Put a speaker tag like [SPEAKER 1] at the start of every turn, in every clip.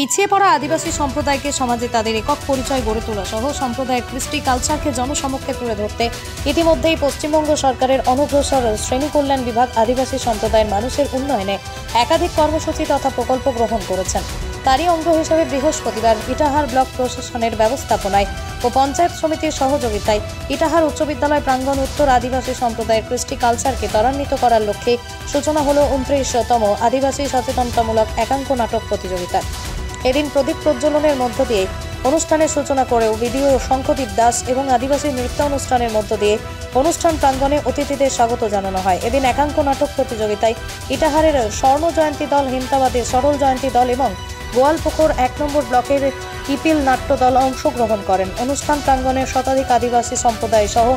[SPEAKER 1] পিছিয়ে পড়া আদিবাসী সম্প্রদায়কে সমাজে তাদের একক পরিচয় গড়ে তোলা সহ সম্প্রদায়ের কৃষ্টি কালচারকে জনসমক্ষে তুলে ধরতে ইতিমধ্যেই পশ্চিমবঙ্গ সরকারের অনগ্রসর শ্রেণী কল্যাণ বিভাগ আদিবাসী সম্প্রদায়ের মানুষের উন্নয়নে একাধিক কর্মসূচি তথা প্রকল্প গ্রহণ করেছেন। তারই অঙ্গ হিসেবে বৃহস্পতিবার ইটাহার ব্লক প্রশাসনের ব্যবস্থাপনায় ও পঞ্চায়েত সমিতির সহযোগিতায় ইটাহার উচ্চ বিদ্যালয় প্রাঙ্গণ উত্তর আদিবাসী সম্প্রদায়ের কৃষ্টি কালচারকে ত্বরান্বিত করার লক্ষ্যে সূচনা হলো 29তম আদিবাসী সচেতনতামূলক একাঙ্ক নাটক প্রতিযোগিতা। এদিন প্রদীপ প্রজ্বলনের মধ্য দিয়ে অনুষ্ঠানের সূচনা করেও বিডিও শঙ্খদীপ দাস এবং আদিবাসী নৃত্য অনুষ্ঠানের মধ্য দিয়ে অনুষ্ঠান প্রাঙ্গণে অতিথিদের স্বাগত জানানো হয়। এদিন একাঙ্ক নাটক প্রতিযোগিতায় ইটাহারের স্বর্ণ জয়ন্তী দল, হেমতাবাদের সরল জয়ন্তী দল এবং গোয়ালপুকুর 1 নম্বর ব্লকের ইপিল নাট্য দল অংশগ্রহণ করেন। অনুষ্ঠান প্রাঙ্গণে শতাধিক আদিবাসী সম্প্রদায় সহ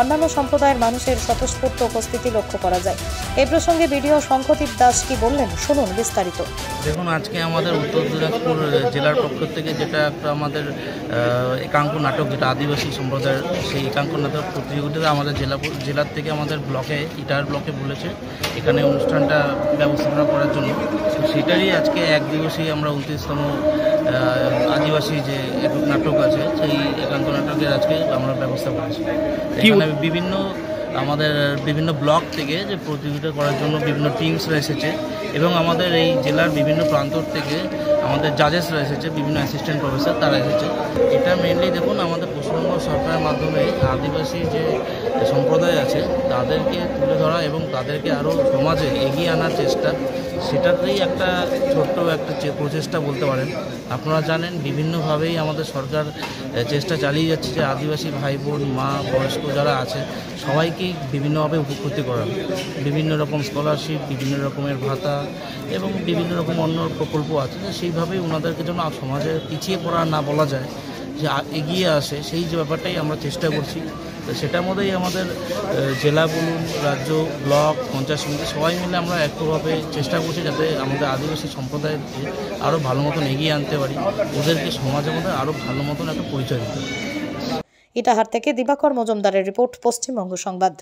[SPEAKER 1] অন্যান্য সম্প্রদায়ের মানুষের স্বতঃস্ফূর্ত উপস্থিতি লক্ষ্য করা যায়। এই প্রসঙ্গে বিডিও শঙ্খদীপ দাস কি বললেন শুনুন বিস্তারিত।
[SPEAKER 2] দেখুন, আজকে আমাদের উত্তর দিনাজপুর জেলার পক্ষ থেকে যেটা একটা আমাদের একাঙ্ক নাটক, যেটা আদিবাসী সম্প্রদায়ের সেই একাঙ্ক নাটক প্রতিযোগিতা আমাদের জেলার থেকে আমাদের ব্লকে ইটাহার ব্লকে বলেছে এখানে অনুষ্ঠানটা ব্যবস্থাপনা করার জন্য। সেটারই আজকে এক দিবসেই আমরা 29তম আদিবাসী যে একক নাটক আছে সেই একাঙ্ক নাটকের আজকে আমরা ব্যবস্থা করেছি। এখানে বিভিন্ন ব্লক থেকে যে প্রতিযোগিতা করার জন্য বিভিন্ন টিমসরা এসেছে এবং আমাদের এই জেলার বিভিন্ন প্রান্ত থেকে আমাদের জাজেসরা এসেছে, বিভিন্ন অ্যাসিস্ট্যান্ট প্রফেসর তারা এসেছে। এটা মেনলি দেখুন আমাদের পশ্চিমবঙ্গ সরকারের মাধ্যমে আদিবাসী যে সম্প্রদায় আছে তাদেরকে তুলে ধরা এবং তাদেরকে আরও সমাজে এগিয়ে আনার চেষ্টা, সেটাতেই একটা ছোট্ট একটা প্রচেষ্টা বলতে পারেন। আপনারা জানেন বিভিন্নভাবেই আমাদের সরকার চেষ্টা চালিয়ে যাচ্ছে যে আদিবাসী ভাই বোন, মা, বয়স্ক যারা আছে সবাইকেই বিভিন্নভাবে উপকৃত করার, বিভিন্ন রকম স্কলারশিপ, বিভিন্ন রকমের ভাতা এবং বিভিন্ন রকম অন্য প্রকল্প আছে। সেইভাবেই ওনাদেরকে যেন সমাজে পিছিয়ে পড়া না বলা যায়, যে এগিয়ে আসে, সেই যে ব্যাপারটাই আমরা চেষ্টা করছি। তো সেটার মধ্যেই আমাদের জেলা বলুন, রাজ্য, ব্লক, পঞ্চায়েত সমিতি সবাই মিলে আমরা একভাবে চেষ্টা করছি যাতে আমাদের আদিবাসী সম্প্রদায়কে আরও ভালো মতন এগিয়ে আনতে পারি, ওদেরকে সমাজের মধ্যে আরও ভালো মতন একটা পরিচয় দিতে পারি।
[SPEAKER 1] ইটাহার থেকে দিবাকর মজুমদারের রিপোর্ট, পশ্চিমবঙ্গ সংবাদ।